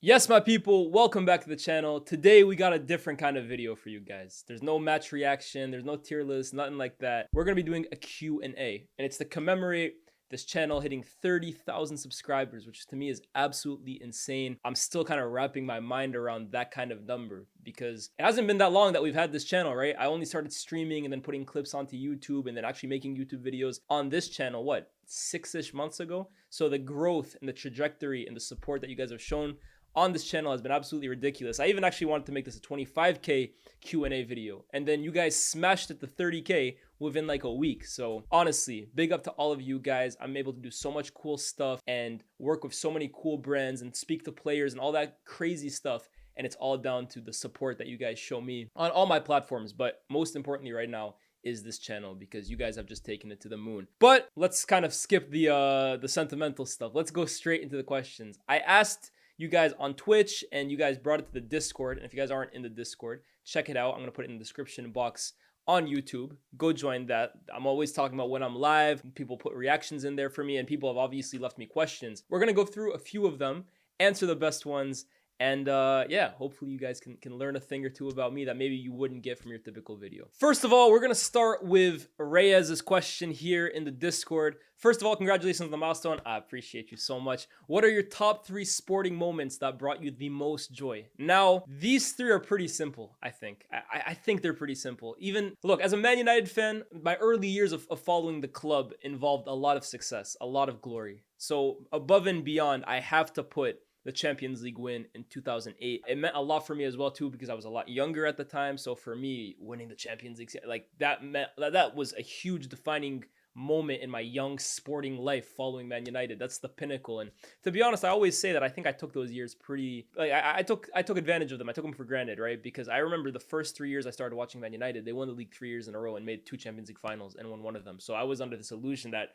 Yes, my people, welcome back to the channel. Today we got a different kind of video for you guys. There's no match reaction, there's no tier list, nothing like that. We're going to be doing a Q&A, and it's to commemorate this channel hitting 30,000 subscribers, which to me is absolutely insane. I'm still kind of wrapping my mind around that kind of number because it hasn't been that long that we've had this channel, right? I only started streaming and then putting clips onto YouTube and then actually making YouTube videos on this channel, what, 6-ish months ago? So the growth and the trajectory and the support that you guys have shown on this channel has been absolutely ridiculous. I even actually wanted to make this a 25k Q&A video, and then you guys smashed it to 30k within like a week. So honestly, big up to all of you guys. I'm able to do so much cool stuff and work with so many cool brands and speak to players and all that crazy stuff, and it's all down to the support that you guys show me on all my platforms. But most importantly right now is this channel, because you guys have just taken it to the moon. But let's kind of skip the sentimental stuff. Let's go straight into the questions. I asked you guys on Twitch and you guys brought it to the Discord, and if you guys aren't in the Discord, check it out. I'm gonna put it in the description box on YouTube. Go join that. I'm always talking about when I'm live. People put reactions in there for me, and people have obviously left me questions. We're gonna go through a few of them, answer the best ones, and yeah, hopefully you guys can learn a thing or two about me that maybe you wouldn't get from your typical video. First of all, we're gonna start with Reyes's question here in the Discord. First of all, congratulations on the milestone. I appreciate you so much. What are your top 3 sporting moments that brought you the most joy? Now, these 3 are pretty simple, I think. I think they're pretty simple. Even, look, as a Man United fan, my early years of following the club involved a lot of success, a lot of glory. So above and beyond, I have to put the Champions League win in 2008. It meant a lot for me as well too, because I was a lot younger at the time. So for me, winning the Champions League, like that meant that was a huge defining moment in my young sporting life following Man United. That's the pinnacle. And to be honest, I always say that I think I took those years pretty, like I took advantage of them. I took them for granted, right? Because I remember the first 3 years I started watching Man United, they won the league 3 years in a row and made 2 Champions League finals and won one of them. So I was under this illusion that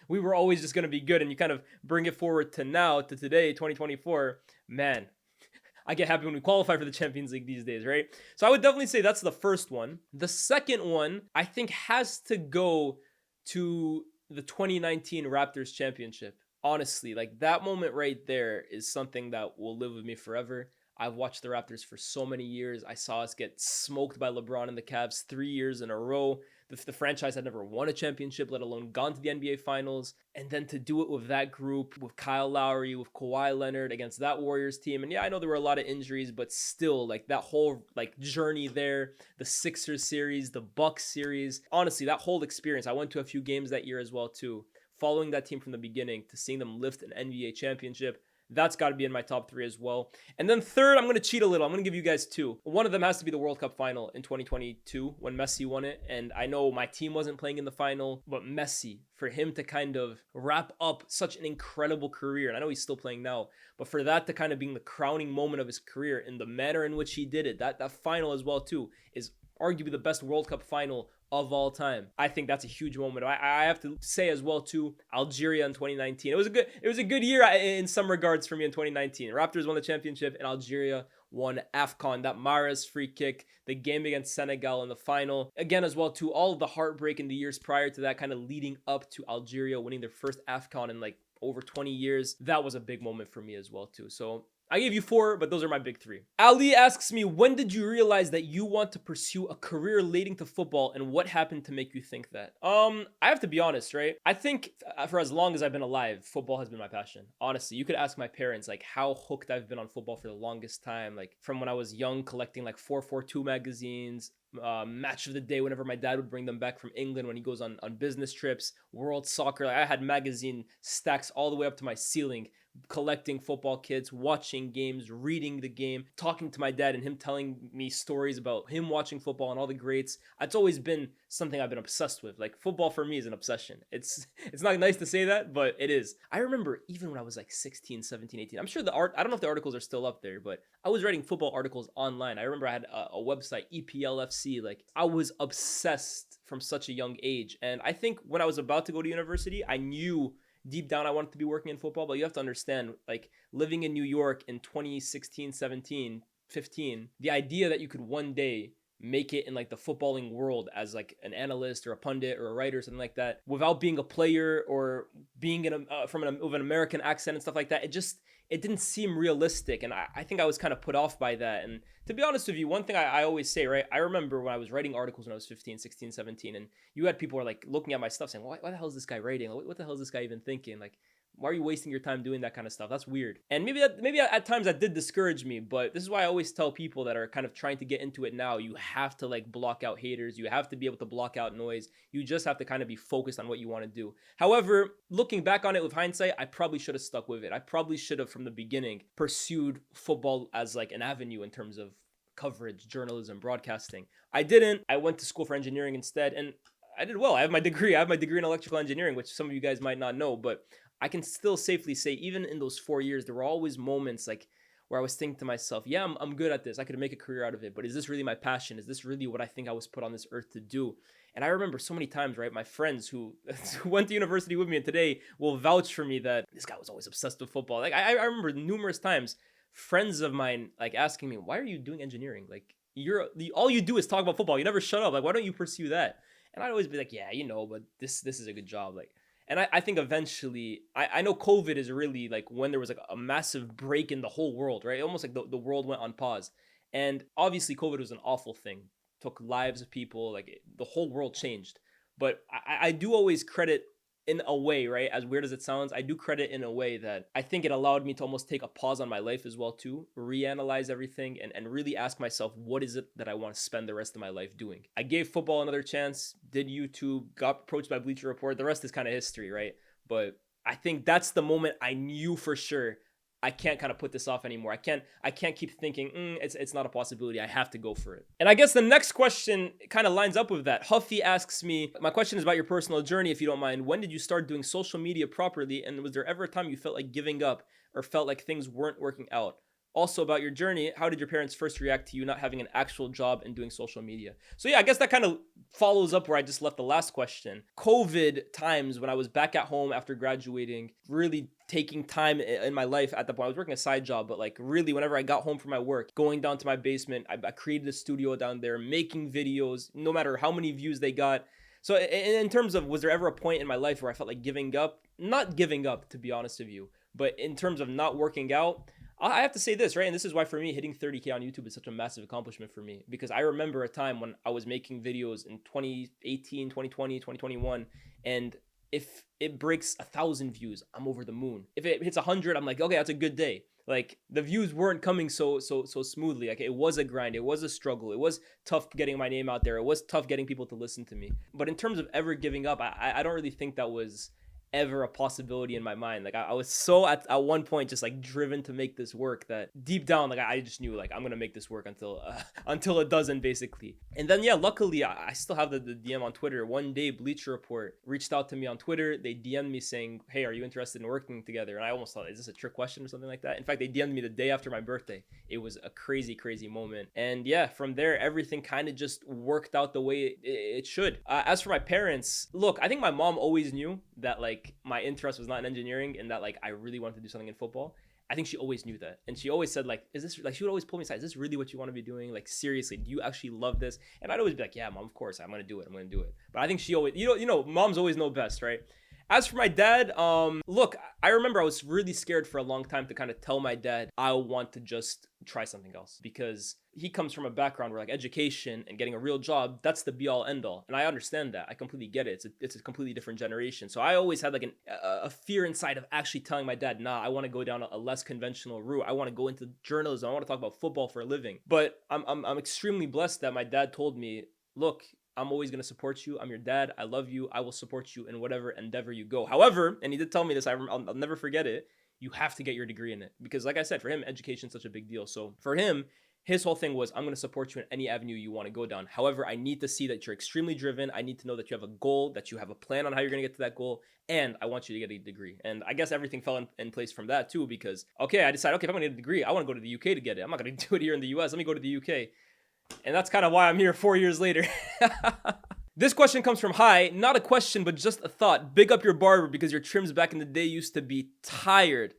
we were always just going to be good. And you kind of bring it forward to now, to today, 2024, man, I get happy when we qualify for the Champions League these days, right? So I would definitely say that's the first one. The second one, I think, has to go to the 2019 Raptors championship. Honestly, like that moment right there is something that will live with me forever. I've watched the Raptors for so many years. I saw us get smoked by LeBron and the Cavs 3 years in a row. The franchise had never won a championship, let alone gone to the NBA Finals. And then to do it with that group, with Kyle Lowry, with Kawhi Leonard against that Warriors team. And yeah, I know there were a lot of injuries, but still, like that whole like journey there, the Sixers series, the Bucks series. Honestly, that whole experience, I went to a few games that year as well too. Following that team from the beginning, to seeing them lift an NBA championship, that's got to be in my top 3 as well. And then third, I'm going to cheat a little. I'm going to give you guys 2. One of them has to be the World Cup final in 2022 when Messi won it. And I know my team wasn't playing in the final, but Messi, for him to kind of wrap up such an incredible career, and I know he's still playing now, but for that to kind of being the crowning moment of his career in the manner in which he did it, that final as well too, is arguably the best World Cup final of all time. I think that's a huge moment. I have to say as well too, Algeria in 2019. It was a good year in some regards for me in 2019. Raptors won the championship and Algeria won AFCON. That Mahrez free kick, the game against Senegal in the final. Again as well too, all of the heartbreak in the years prior to that, kind of leading up to Algeria winning their first AFCON in like over 20 years. That was a big moment for me as well too. So I gave you 4, but those are my big 3. Ali asks me, when did you realize that you want to pursue a career relating to football, and what happened to make you think that? I have to be honest, right? I think for as long as I've been alive, football has been my passion. Honestly, you could ask my parents like how hooked I've been on football for the longest time. Like from when I was young, collecting like 442 magazines, match of the day whenever my dad would bring them back from England when he goes on business trips, world soccer. Like I had magazine stacks all the way up to my ceiling, collecting football kits, watching games, reading the game, talking to my dad and him telling me stories about him watching football and all the greats. It's always been something I've been obsessed with. Like football for me is an obsession. It's not nice to say that, but it is. I remember even when I was like 16, 17, 18, I'm sure I don't know if the articles are still up there, but I was writing football articles online. I remember I had a website, EPLFC. Like I was obsessed from such a young age. And I think when I was about to go to university, I knew deep down I wanted to be working in football, but you have to understand, like living in New York in 2016, 17, 15, the idea that you could one day make it in like the footballing world as like an analyst or a pundit or a writer or something like that without being a player or being with an American accent and stuff like that. It didn't seem realistic, and I think I was kind of put off by that. And to be honest with you, one thing I always say, right, I remember when I was writing articles when I was 15, 16, 17, and you had people who are like looking at my stuff saying, why the hell is this guy writing? What the hell is this guy even thinking? Like, why are you wasting your time doing that kind of stuff? That's weird. And maybe at times that did discourage me, but this is why I always tell people that are kind of trying to get into it now, you have to like block out haters. You have to be able to block out noise. You just have to kind of be focused on what you want to do. However, looking back on it with hindsight, I probably should have stuck with it. I probably should have from the beginning pursued football as like an avenue in terms of coverage, journalism, broadcasting. I didn't. I went to school for engineering instead, and I did well. I have my degree. I have my degree in electrical engineering, which some of you guys might not know, but I can still safely say, even in those 4 years, there were always moments like where I was thinking to myself, yeah, I'm good at this. I could make a career out of it, but is this really my passion? Is this really what I think I was put on this earth to do? And I remember so many times, right, my friends who went to university with me and today will vouch for me that this guy was always obsessed with football. Like I remember numerous times friends of mine like asking me, why are you doing engineering? Like all you do is talk about football. You never shut up. Like, why don't you pursue that? And I'd always be like, yeah, but this is a good job. Like, and I think eventually, I know COVID is really like when there was like a massive break in the whole world, right? Almost like the world went on pause. And obviously COVID was an awful thing. Took lives of people, the whole world changed. But I do always credit in a way, right? As weird as it sounds, I do credit in a way that I think it allowed me to almost take a pause on my life as well too, reanalyze everything and really ask myself, what is it that I want to spend the rest of my life doing? I gave football another chance, did YouTube, got approached by Bleacher Report. The rest is kind of history, right? But I think that's the moment I knew for sure I can't kind of put this off anymore. I can't keep thinking, it's not a possibility. I have to go for it. And I guess the next question kind of lines up with that. Huffy asks me, my question is about your personal journey, if you don't mind. When did you start doing social media properly? And was there ever a time you felt like giving up or felt like things weren't working out? Also about your journey, how did your parents first react to you not having an actual job and doing social media? So yeah, I guess that kind of follows up where I just left the last question. COVID times when I was back at home after graduating, really taking time in my life at the point. I was working a side job, but like really whenever I got home from my work, going down to my basement, I created a studio down there, making videos, no matter how many views they got. So in terms of, was there ever a point in my life where I felt like giving up? Not giving up, to be honest with you, but in terms of not working out, I have to say this, right? And this is why for me, hitting 30K on YouTube is such a massive accomplishment for me, because I remember a time when I was making videos in 2018, 2020, 2021, and if it breaks 1,000 views, I'm over the moon. If it hits 100, I'm like, okay, that's a good day. Like the views weren't coming so smoothly. Like it was a grind. It was a struggle. It was tough getting my name out there. It was tough getting people to listen to me. But in terms of ever giving up, I don't really think that was ever a possibility in my mind. Like I was so at one point just like driven to make this work that deep down, like I just knew like I'm gonna make this work until it doesn't, basically. And then yeah, luckily I still have the DM on Twitter. One day Bleacher Report reached out to me on Twitter. They DM'd me saying, hey, are you interested in working together? And I almost thought, is this a trick question or something like that? In fact, they DM'd me the day after my birthday. It was a crazy moment. And yeah, from there everything kind of just worked out the way it should. As for my parents, look, I think my mom always knew that like my interest was not in engineering and that like I really wanted to do something in football. I think she always knew that. And she always said like, is this, like she would always pull me aside, is this really what you want to be doing? Like seriously, do you actually love this? And I'd always be like, yeah, mom, of course, I'm going to do it. But I think she always, you know, moms always know best, right? As for my dad, look, I remember I was really scared for a long time to kind of tell my dad I want to just try something else, because he comes from a background where like education and getting a real job, that's the be all end all. And I understand that. I completely get it. It's a completely different generation. So I always had like a fear inside of actually telling my dad, nah, I want to go down a less conventional route. I want to go into journalism. I want to talk about football for a living. But I'm extremely blessed that my dad told me, look, I'm always going to support you. I'm your dad. I love you. I will support you in whatever endeavor you go. However, and he did tell me this, I'll never forget it, you have to get your degree in it. Because like I said, for him, education is such a big deal. So for him, his whole thing was, I'm going to support you in any avenue you want to go down. However, I need to see that you're extremely driven. I need to know that you have a goal, that you have a plan on how you're going to get to that goal. And I want you to get a degree. And I guess everything fell in place from that too, because, okay, I decided, okay, if I'm going to get a degree, I want to go to the UK to get it. I'm not going to do it here in the US. Let me go to the UK. And that's kind of why I'm here 4 years later. This question comes from Hi. Not a question, but just a thought. Big up your barber because your trims back in the day used to be tired.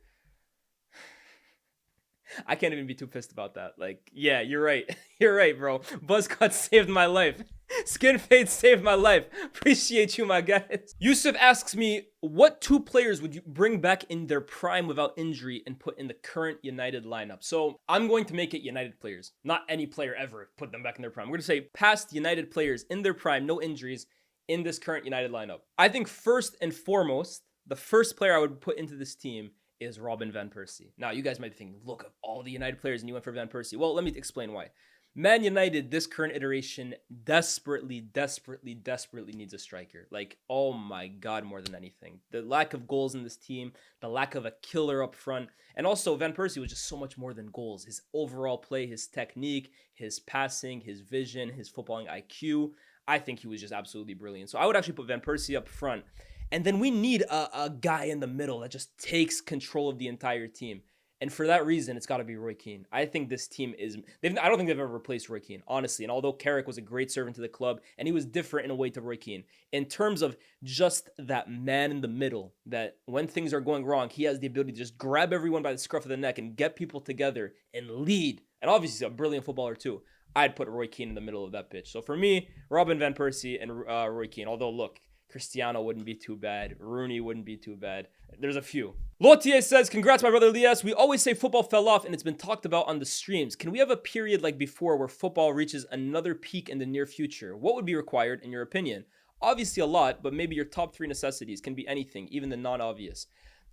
I can't even be too pissed about that. Like, yeah, you're right. You're right, bro. Buzzcut saved my life. Skin fade saved my life. Appreciate you, my guys. Yusuf asks me, what two players would you bring back in their prime without injury and put in the current United lineup? So I'm going to make it United players, not any player ever. Put them back in their prime. We're going to say past United players in their prime, no injuries, in this current United lineup. I think first and foremost, the first player I would put into this team is Robin van Persie. Now, you guys might be thinking, look at all the United players and you went for Van Persie. Well, let me explain why. Man United, this current iteration, desperately needs a striker. Like, oh my God, more than anything. The lack of goals in this team, the lack of a killer up front, and also Van Persie was just so much more than goals. His overall play, his technique, his passing, his vision, his footballing IQ. I think he was just absolutely brilliant. So I would actually put Van Persie up front. And then we need a guy in the middle that just takes control of the entire team. And for that reason, it's got to be Roy Keane. I think this team is... I don't think they've ever replaced Roy Keane, honestly. And although Carrick was a great servant to the club, and he was different in a way to Roy Keane, in terms of just that man in the middle, that when things are going wrong, he has the ability to just grab everyone by the scruff of the neck and get people together and lead. And obviously, he's a brilliant footballer too. I'd put Roy Keane in the middle of that pitch. So for me, Robin van Persie and Roy Keane. Although, look, Cristiano wouldn't be too bad. Rooney wouldn't be too bad. There's a few. Lotier says, congrats, my brother Lyes. We always say football fell off and it's been talked about on the streams. Can we have a period like before where football reaches another peak in the near future? What would be required in your opinion? Obviously a lot, but maybe your top 3 necessities can be anything, even the non-obvious.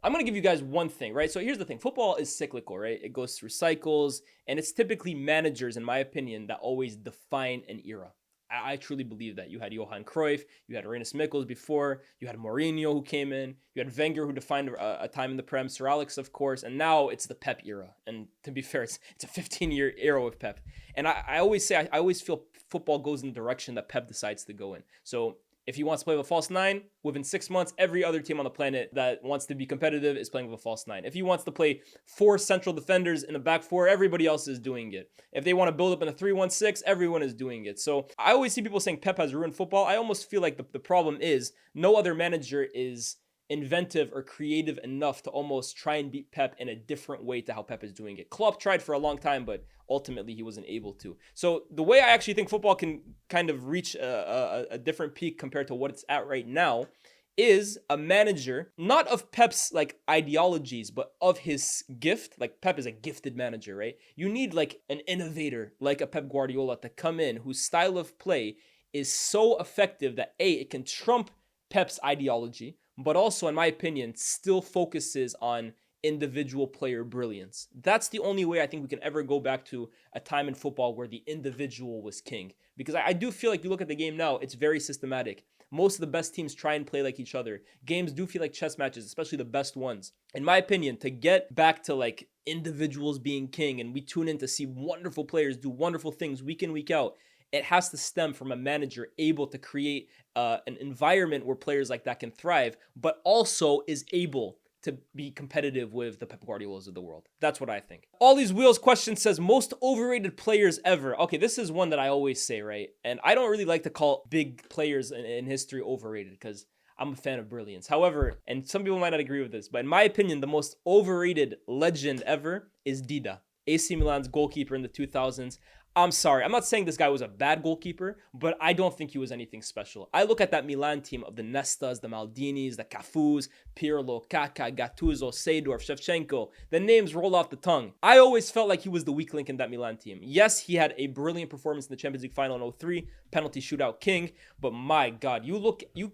I'm going to give you guys one thing, right? So here's the thing. Football is cyclical, right? It goes through cycles, and it's typically managers, in my opinion, that always define an era. I truly believe that. You had Johan Cruyff, you had Rinus Michels before, you had Mourinho who came in, you had Wenger who defined a time in the Prem, Sir Alex, of course, and now it's the Pep era. And to be fair, it's a 15-year era with Pep. And I always say, I always feel football goes in the direction that Pep decides to go in. So if he wants to play with a false 9, within 6 months, every other team on the planet that wants to be competitive is playing with a false 9. If he wants to play 4 central defenders in the back 4, everybody else is doing it. If they want to build up in a 3-1-6, everyone is doing it. So I always see people saying Pep has ruined football. I almost feel like the problem is no other manager is inventive or creative enough to almost try and beat Pep in a different way to how Pep is doing it. Klopp tried for a long time, but ultimately he wasn't able to. So the way I actually think football can kind of reach a different peak compared to what it's at right now is a manager, not of Pep's like ideologies, but of his gift. Like Pep is a gifted manager, right? You need like an innovator like a Pep Guardiola to come in whose style of play is so effective that A, it can trump Pep's ideology, but also, in my opinion, still focuses on individual player brilliance. That's the only way I think we can ever go back to a time in football where the individual was king. Because I do feel like you look at the game now, it's very systematic. Most of the best teams try and play like each other. Games do feel like chess matches, especially the best ones. In my opinion, to get back to like individuals being king and we tune in to see wonderful players do wonderful things week in, week out, it has to stem from a manager able to create an environment where players like that can thrive, but also is able to be competitive with the Pep Guardiolas of the world. That's what I think. All these wheels question says, most overrated players ever. Okay, this is one that I always say, right? And I don't really like to call big players in history overrated because I'm a fan of brilliance. However, and some people might not agree with this, but in my opinion, the most overrated legend ever is Dida, AC Milan's goalkeeper in the 2000s. I'm sorry, I'm not saying this guy was a bad goalkeeper, but I don't think he was anything special. I look at that Milan team of the Nestas, the Maldinis, the Cafus, Pirlo, Kaká, Gattuso, Seydorf, Shevchenko. The names roll off the tongue. I always felt like he was the weak link in that Milan team. Yes, he had a brilliant performance in the Champions League final in 03, penalty shootout king, but my God,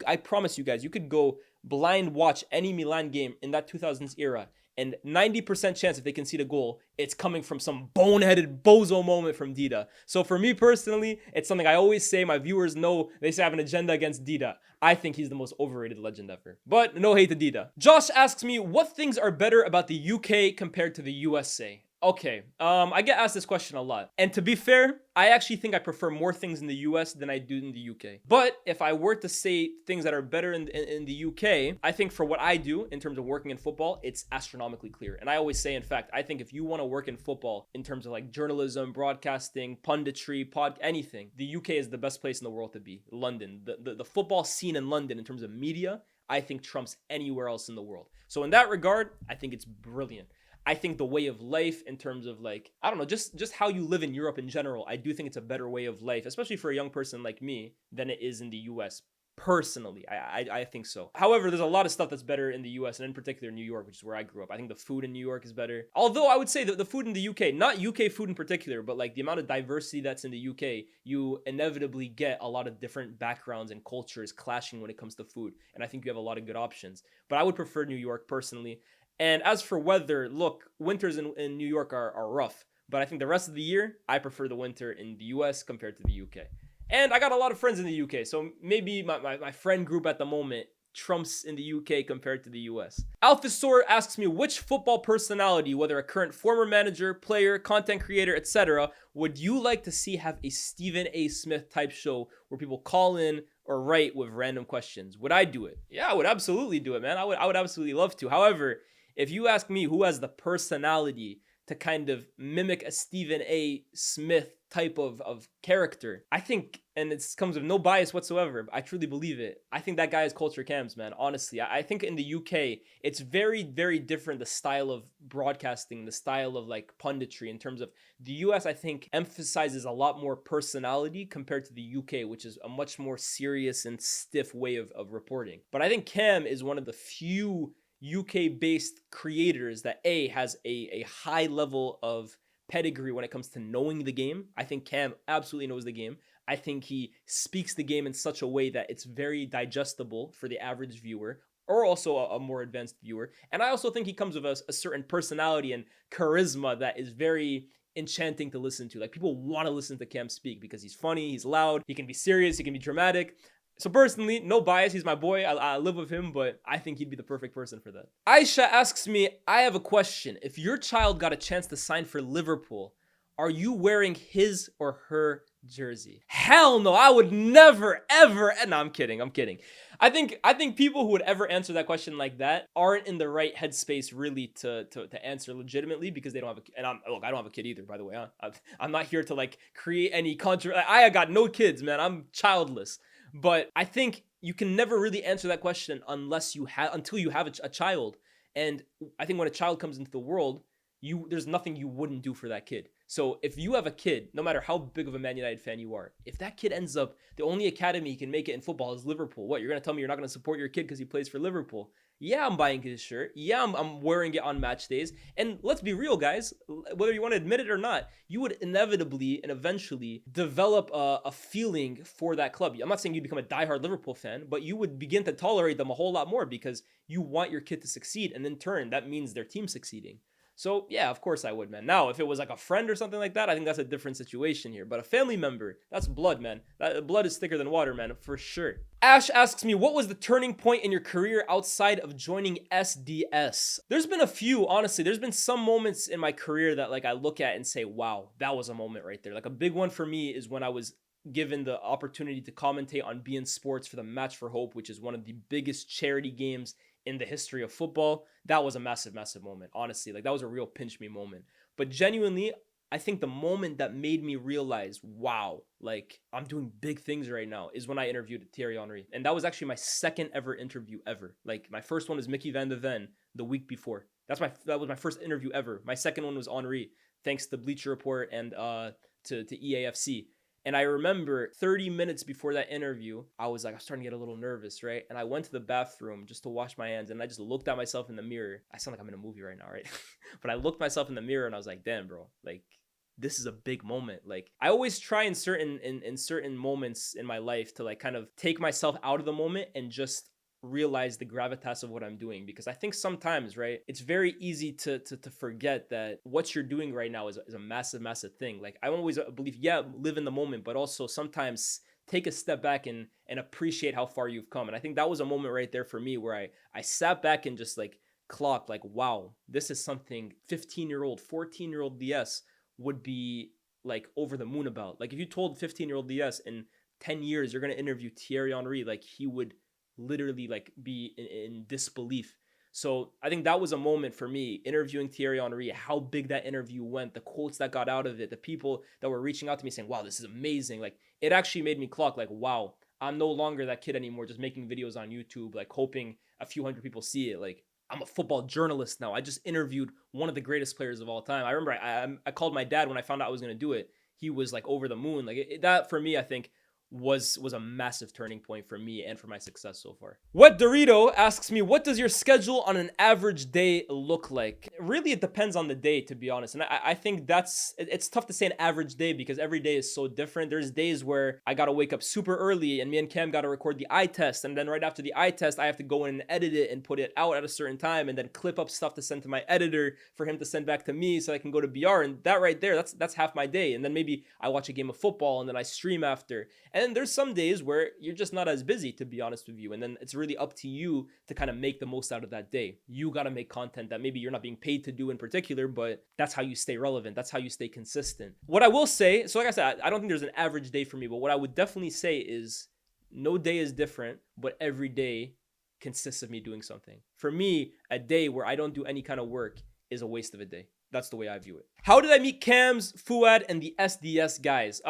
I promise you guys, you could go blind watch any Milan game in that 2000s era, and 90% chance if they concede a goal, it's coming from some boneheaded bozo moment from Dida. So for me personally, it's something I always say. My viewers know, they say I have an agenda against Dida. I think he's the most overrated legend ever. But no hate to Dida. Josh asks me, what things are better about the UK compared to the USA? Okay, I get asked this question a lot. And to be fair, I actually think I prefer more things in the US than I do in the UK. But if I were to say things that are better in the UK, I think for what I do in terms of working in football, it's astronomically clear. And I always say, in fact, I think if you want to work in football in terms of like journalism, broadcasting, punditry, anything, the UK is the best place in the world to be. London, the football scene in London in terms of media, I think trumps anywhere else in the world. So in that regard, I think it's brilliant. I think the way of life in terms of like, I don't know, just how you live in Europe in general, I do think it's a better way of life, especially for a young person like me, than it is in the US. Personally, I think so. However, there's a lot of stuff that's better in the US and in particular New York, which is where I grew up. I think the food in New York is better. Although I would say that the food in the UK, not UK food in particular, but like the amount of diversity that's in the UK, you inevitably get a lot of different backgrounds and cultures clashing when it comes to food. And I think you have a lot of good options. But I would prefer New York personally. And as for weather, look, winters in New York are rough. But I think the rest of the year, I prefer the winter in the US compared to the UK. And I got a lot of friends in the UK, so maybe my friend group at the moment trumps in the UK compared to the US. Alphasaur asks me which football personality, whether a current former manager, player, content creator, etc., would you like to see have a Stephen A. Smith type show where people call in or write with random questions? Would I do it? Yeah, I would absolutely do it, man. I would absolutely love to. However, if you ask me who has the personality to kind of mimic a Stephen A. Smith type of character, I think, and it comes with no bias whatsoever, I truly believe it, I think that guy is Culture Cams, man. Honestly, I think in the UK, it's very, very different, the style of broadcasting, the style of like punditry in terms of the US, I think, emphasizes a lot more personality compared to the UK, which is a much more serious and stiff way of reporting. But I think Cam is one of the few UK based creators that has a high level of pedigree when it comes to knowing the game. I think Cam absolutely knows the game. I think he speaks the game in such a way that it's very digestible for the average viewer or also a more advanced viewer. And I also think he comes with a certain personality and charisma that is very enchanting to listen to. Like, people want to listen to Cam speak because he's funny, he's loud, he can be serious, he can be dramatic. So personally, no bias, he's my boy, I live with him, but I think he'd be the perfect person for that. Aisha asks me, I have a question. If your child got a chance to sign for Liverpool, are you wearing his or her jersey? Hell no, I would never, ever, and no, I'm kidding. I think people who would ever answer that question like that aren't in the right headspace really to answer legitimately, because they don't have a, and I don't have a kid either, by the way. Huh? I'm not here to like create any I got no kids, man. I'm childless. But I think you can never really answer that question until you have a child. And I think when a child comes into the world, there's nothing you wouldn't do for that kid. So if you have a kid, no matter how big of a Man United fan you are, if that kid ends up, the only academy he can make it in football is Liverpool, what, you're going to tell me you're not going to support your kid because he plays for Liverpool? Yeah, I'm buying his shirt. Yeah, I'm wearing it on match days. And let's be real, guys, whether you want to admit it or not, you would inevitably and eventually develop a feeling for that club. I'm not saying you become a diehard Liverpool fan, but you would begin to tolerate them a whole lot more because you want your kid to succeed. And in turn, that means their team succeeding. So yeah, of course I would, man. Now, if it was like a friend or something like that, I think that's a different situation here. But a family member, that's blood, man. That blood is thicker than water, man, for sure. Ash asks me, what was the turning point in your career outside of joining SDS? There's been a few, honestly. There's been some moments in my career that like I look at and say, wow, that was a moment right there. Like a big one for me is when I was given the opportunity to commentate on beIN Sports for the Match for Hope, which is one of the biggest charity games in the history of football. That was a massive, massive moment, honestly. Like, that was a real pinch me moment. But genuinely, I think the moment that made me realize, wow, like, I'm doing big things right now is when I interviewed Thierry Henry. And that was actually my second ever interview ever. Like, my first one was Mickey Van de Ven the week before. That was my first interview ever. My second one was Henry, thanks to Bleacher Report and to EAFC. And I remember 30 minutes before that interview, I was starting to get a little nervous, right? And I went to the bathroom just to wash my hands, and I just looked at myself in the mirror. I sound like I'm in a movie right now, right? But I looked myself in the mirror and I was like, damn, bro, like, this is a big moment. Like, I always try in certain moments in my life to like kind of take myself out of the moment and just realize the gravitas of what I'm doing, because I think sometimes, right, it's very easy to forget that what you're doing right now is a massive, massive thing. Like, I always believe, yeah, live in the moment, but also sometimes take a step back and appreciate how far you've come. And I think that was a moment right there for me where I sat back and just like clocked, like, wow, this is something 15-year-old, 14-year-old DS would be like over the moon about. Like, if you told 15-year-old DS in 10 years you're going to interview Thierry Henry, like, he would literally like be in disbelief. So I think that was a moment for me, interviewing Thierry Henry, how big that interview went, the quotes that got out of it, the people that were reaching out to me saying, wow, this is amazing. Like, it actually made me clock, like, wow, I'm no longer that kid anymore just making videos on YouTube, like hoping a few hundred people see it. Like, I'm a football journalist now. I just interviewed one of the greatest players of all time. I remember I called my dad when I found out I was going to do it. He was like over the moon. Like that for me, I think was a massive turning point for me and for my success so far. What Dorito asks me, what does your schedule on an average day look like? Really, it depends on the day, to be honest. And I think it's tough to say an average day because every day is so different. There's days where I gotta wake up super early and me and Cam gotta record the eye test, and then right after the eye test I have to go in and edit it and put it out at a certain time and then clip up stuff to send to my editor for him to send back to me so I can go to BR. And that right there, that's half my day. And then maybe I watch a game of football and then I stream after. And then there's some days where you're just not as busy, to be honest with you. And then it's really up to you to kind of make the most out of that day. You got to make content that maybe you're not being paid to do in particular, but that's how you stay relevant. That's how you stay consistent. What I will say, so like I said, I don't think there's an average day for me, but what I would definitely say is no day is different, but every day consists of me doing something. For me, a day where I don't do any kind of work is a waste of a day. That's the way I view it. How did I meet Cam's, Fuad, and the SDS guys?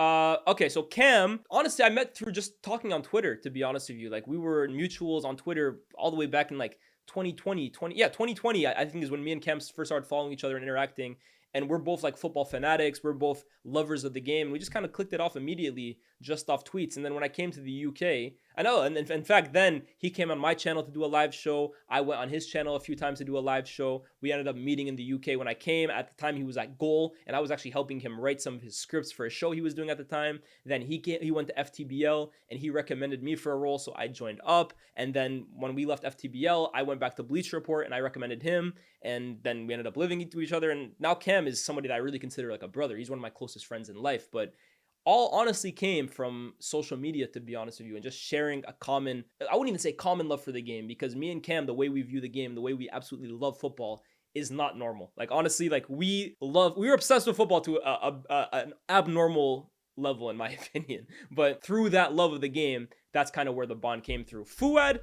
Okay, so Cam, honestly, I met through just talking on Twitter, to be honest with you. Like, we were mutuals on Twitter all the way back in, like, 2020, I think is when me and Cam first started following each other and interacting. And we're both, like, football fanatics. We're both lovers of the game. And we just kind of clicked it off immediately, just off tweets. And then when I came to the UK, I know, and in fact, then he came on my channel to do a live show. I went on his channel a few times to do a live show. We ended up meeting in the UK when I came. At the time, he was at Goal, and I was actually helping him write some of his scripts for a show he was doing at the time. Then he went to FTBL, and he recommended me for a role, so I joined up. And then when we left FTBL, I went back to Bleacher Report, and I recommended him. And then we ended up living to each other. And now Cam is somebody that I really consider like a brother. He's one of my closest friends in life, but all honestly came from social media, to be honest with you, and just sharing a common, I wouldn't even say common love for the game, because me and Cam, the way we view the game, the way we absolutely love football is not normal. Like, honestly, like we were obsessed with football to an abnormal level, in my opinion. But through that love of the game, that's kind of where the bond came through. Fuad,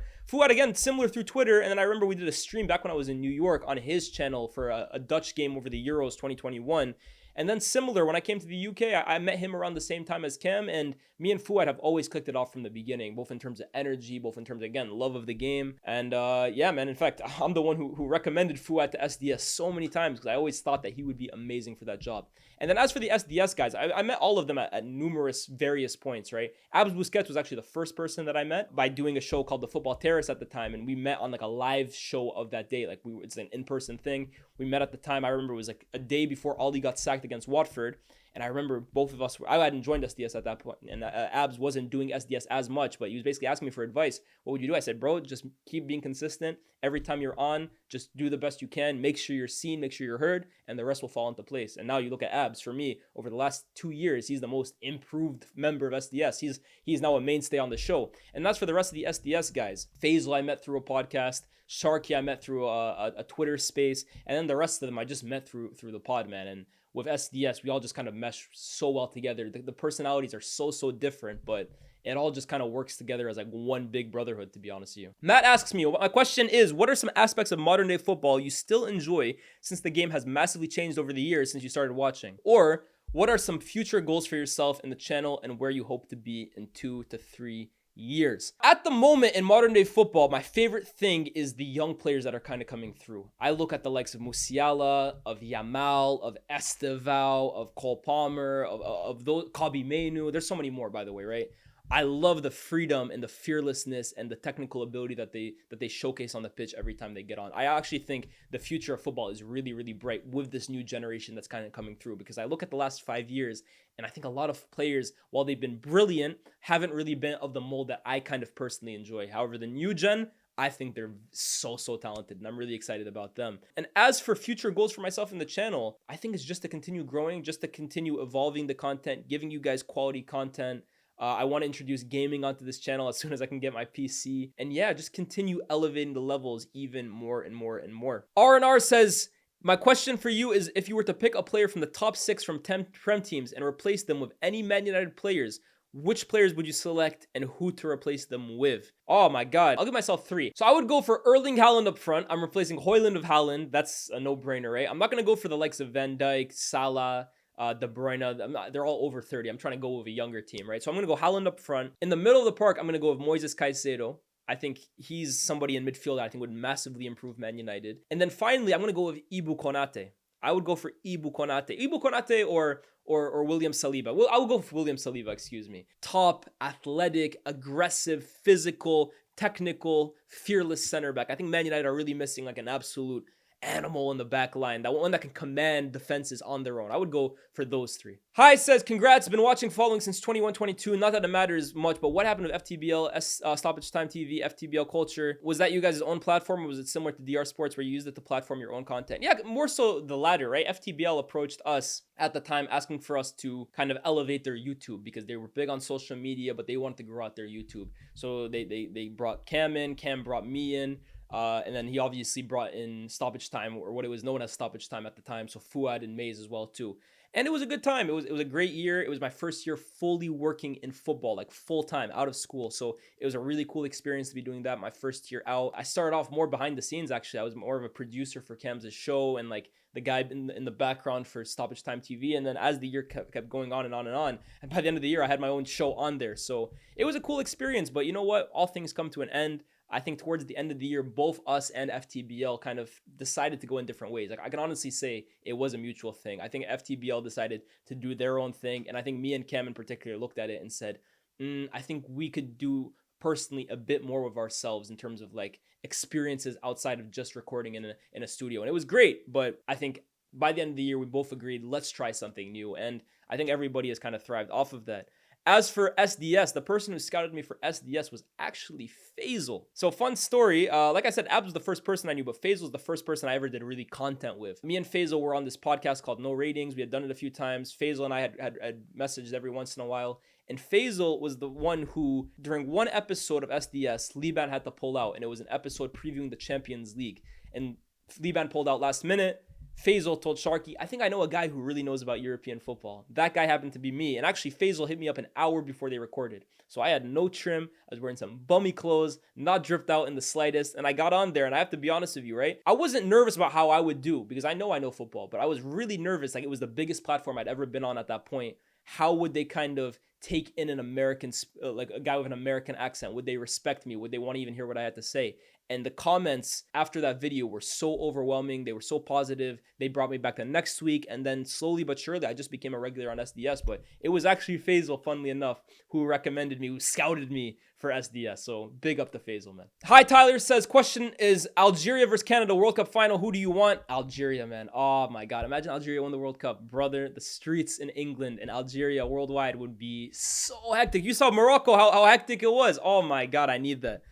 again, similar through Twitter. And then I remember we did a stream back when I was in New York on his channel for a Dutch game over the Euros 2021. And then similar, when I came to the UK, I met him around the same time as Cam, and me and Fuad have always clicked it off from the beginning, both in terms of energy, both in terms of, again, love of the game. And yeah, man, in fact, I'm the one who recommended Fuad to SDS so many times because I always thought that he would be amazing for that job. And then as for the SDS guys, I met all of them at numerous various points, right? Abs Busquets was actually the first person that I met by doing a show called The Football Terrace at the time, and we met on like a live show of that day. Like it's an in-person thing. We met at the time, I remember it was like a day before Ollie got sacked against Watford. And I remember both of us, I hadn't joined SDS at that point, and Abs wasn't doing SDS as much, but he was basically asking me for advice. What would you do? I said, bro, just keep being consistent. Every time you're on, just do the best you can. Make sure you're seen, make sure you're heard, and the rest will fall into place. And now you look at Abs. For me, over the last 2 years, he's the most improved member of SDS. He's now a mainstay on the show. And that's for the rest of the SDS guys. Faisal I met through a podcast. Sharky I met through a Twitter space. And then the rest of them I just met through the pod, man. And with SDS, we all just kind of mesh so well together. The personalities are so different, but it all just kind of works together as like one big brotherhood, to be honest with you. Matt asks me, my question is, what are some aspects of modern day football you still enjoy since the game has massively changed over the years since you started watching? Or what are some future goals for yourself in the channel and where you hope to be in 2 to 3 years? At the moment in modern day football, my favorite thing is the young players that are kind of coming through. I look at the likes of Musiala, of Yamal, of Estevao, of Cole Palmer, of those, Kobe Mainu. There's so many more, by the way, right? I love the freedom and the fearlessness and the technical ability that they showcase on the pitch every time they get on. I actually think the future of football is really bright with this new generation that's kind of coming through, because I look at the last 5 years and I think a lot of players, while they've been brilliant, haven't really been of the mold that I kind of personally enjoy. However, the new gen, I think they're so talented, and I'm really excited about them. And as for future goals for myself in the channel, I think it's just to continue growing, just to continue evolving the content, giving you guys quality content. I want to introduce gaming onto this channel as soon as I can get my PC. And yeah, just continue elevating the levels even more and more. R&R says, my question for you is, if you were to pick a player from the top 6 from 10 Prem teams and replace them with any Man United players, which players would you select and who to replace them with? Oh my God. I'll give myself 3. So I would go for Erling Haaland up front. I'm replacing Højlund of Haaland. That's a no-brainer, right? I'm not going to go for the likes of Van Dijk, Salah, De Bruyne. They're all over 30. I'm trying to go with a younger team, right? So I'm going to go Haaland up front. In the middle of the park, I'm going to go with Moises Caicedo. I think he's somebody in midfield that I think would massively improve Man United. And then finally, I'm going to go with Ibu Konate. I would go for Ibu Konate. Ibu Konate or William Saliba. Well, I will go for William Saliba, excuse me. Top, athletic, aggressive, physical, technical, fearless center back. I think Man United are really missing like an absolute animal in the back line, that one that can command defenses on their own. I would go for those three. Hi says, congrats, been watching, following since 21-22. Not that it matters much, but what happened with FTBL, Stoppage Time TV, FTBL Culture? Was that you guys' own platform, or was it similar to DR Sports where you used it to platform your own content? Yeah, more so the latter, right? FTBL approached us at the time asking for us to kind of elevate their YouTube because they were big on social media, but they wanted to grow out their YouTube. So they brought Cam in, Cam brought me in. And then he obviously brought in Stoppage Time, or what it was known as Stoppage Time at the time. So Fuad and Maze as well too. And it was a good time. It was a great year. It was my first year fully working in football, like full time out of school. So it was a really cool experience to be doing that my first year out. I started off more behind the scenes, actually. I was more of a producer for Cam's show and like the guy in the background for Stoppage Time TV. And then as the year kept going on and on and on, and by the end of the year, I had my own show on there. So it was a cool experience. But you know what? All things come to an end. I think towards the end of the year, both us and FTBL kind of decided to go in different ways. Like I can honestly say it was a mutual thing. I think FTBL decided to do their own thing. And I think me and Cam in particular looked at it and said, I think we could do personally a bit more with ourselves in terms of like experiences outside of just recording in a studio. And it was great. But I think by the end of the year, we both agreed, let's try something new. And I think everybody has kind of thrived off of that. As for SDS, the person who scouted me for SDS was actually Faisal. So fun story. Like I said, Abs was the first person I knew, but Faisal was the first person I ever did really content with. Me and Faisal were on this podcast called No Ratings. We had done it a few times. Faisal and I had messaged every once in a while. And Faisal was the one who, during one episode of SDS, Liban had to pull out. And it was an episode previewing the Champions League. And Liban pulled out last minute. Faisal told Sharky, I think I know a guy who really knows about European football. That guy happened to be me. And actually, Faisal hit me up an hour before they recorded. So I had no trim. I was wearing some bummy clothes, not dripped out in the slightest. And I got on there, and I have to be honest with you, right? I wasn't nervous about how I would do because I know football, but I was really nervous. Like it was the biggest platform I'd ever been on at that point. How would they kind of take in an American, like a guy with an American accent? Would they respect me? Would they want to even hear what I had to say? And the comments after that video were so overwhelming. They were so positive. They brought me back the next week. And then slowly but surely, I just became a regular on SDS. But it was actually Faisal, funnily enough, who recommended me, who scouted me for SDS. So big up to Faisal, man. Hi, Tyler says, question is Algeria versus Canada World Cup final. Who do you want? Algeria, man. Oh my God. Imagine Algeria won the World Cup. Brother, the streets in England and Algeria worldwide would be so hectic. You saw Morocco, how hectic it was. Oh my God, I need that.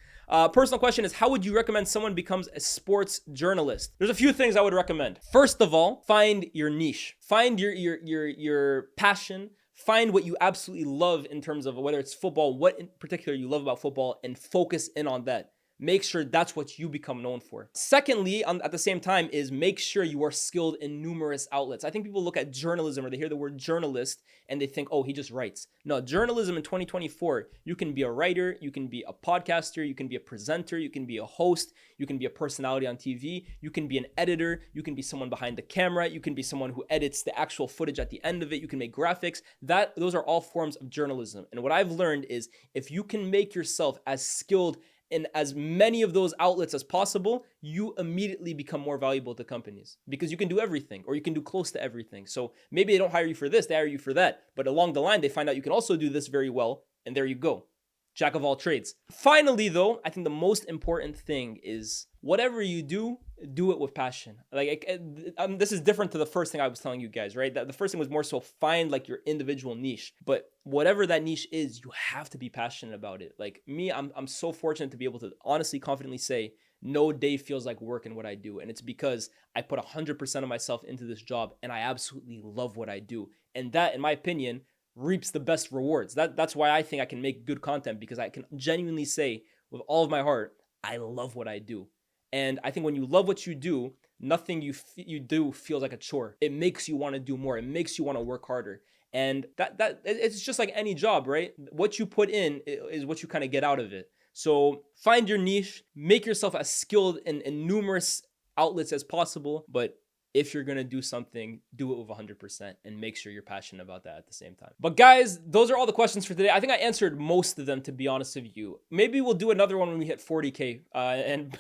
Personal question is, how would you recommend someone becomes a sports journalist? There's a few things I would recommend. First of all, find your niche. Find your passion. Find what you absolutely love in terms of whether it's football, what in particular you love about football, and focus in on that. Make sure that's what you become known for. Secondly, at the same time, is make sure you are skilled in numerous outlets. I think people look at journalism or they hear the word journalist and they think, oh, he just writes. No, journalism in 2024, you can be a writer, you can be a podcaster, you can be a presenter, you can be a host, you can be a personality on TV, you can be an editor, you can be someone behind the camera, you can be someone who edits the actual footage at the end of it, you can make graphics. Those are all forms of journalism. And what I've learned is if you can make yourself as skilled in as many of those outlets as possible, you immediately become more valuable to companies because you can do everything or you can do close to everything. So maybe they don't hire you for this, they hire you for that. But along the line, they find out you can also do this very well. And there you go. Jack of all trades. Finally, though, I think the most important thing is whatever you do it with passion. Like this is different to the first thing I was telling you guys, right? The first thing was more so find like your individual niche, but whatever that niche is, you have to be passionate about it. Like me, I'm so fortunate to be able to honestly, confidently say no day feels like work in what I do. And it's because I put 100% of myself into this job and I absolutely love what I do. And that, in my opinion, reaps the best rewards. That's why I think I can make good content, because I can genuinely say with all of my heart, I love what I do. And I think when you love what you do, nothing you do feels like a chore. It makes you want to do more. It makes you want to work harder. And that it's just like any job, right? What you put in is what you kind of get out of it. So find your niche, make yourself as skilled in numerous outlets as possible, but if you're gonna do something, do it with 100% and make sure you're passionate about that at the same time. But guys, those are all the questions for today. I think I answered most of them, to be honest with you. Maybe we'll do another one when we hit 40K. And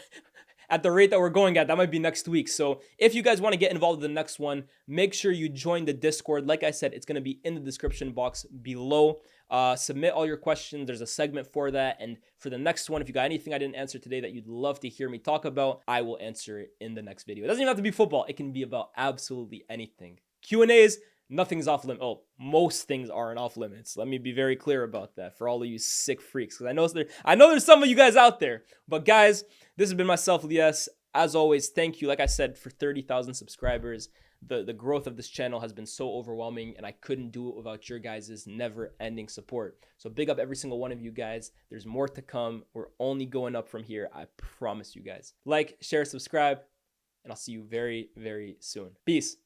at the rate that we're going at, that might be next week. So if you guys want to get involved with the next one, make sure you join the Discord. Like I said, it's going to be in the description box below. Submit all your questions. There's a segment for that. And for the next one, if you got anything I didn't answer today that you'd love to hear me talk about, I will answer it in the next video. It doesn't even have to be football. It can be about absolutely anything. Q&As, nothing's off limits. Oh, most things aren't off limits. Let me be very clear about that for all of you sick freaks, because I know there's some of you guys out there. But guys, this has been myself, Lyes. As always, thank you. Like I said, for 30,000 subscribers. The growth of this channel has been so overwhelming, and I couldn't do it without your guys' never-ending support. So big up every single one of you guys. There's more to come. We're only going up from here. I promise you guys. Like, share, subscribe, and I'll see you very, very soon. Peace.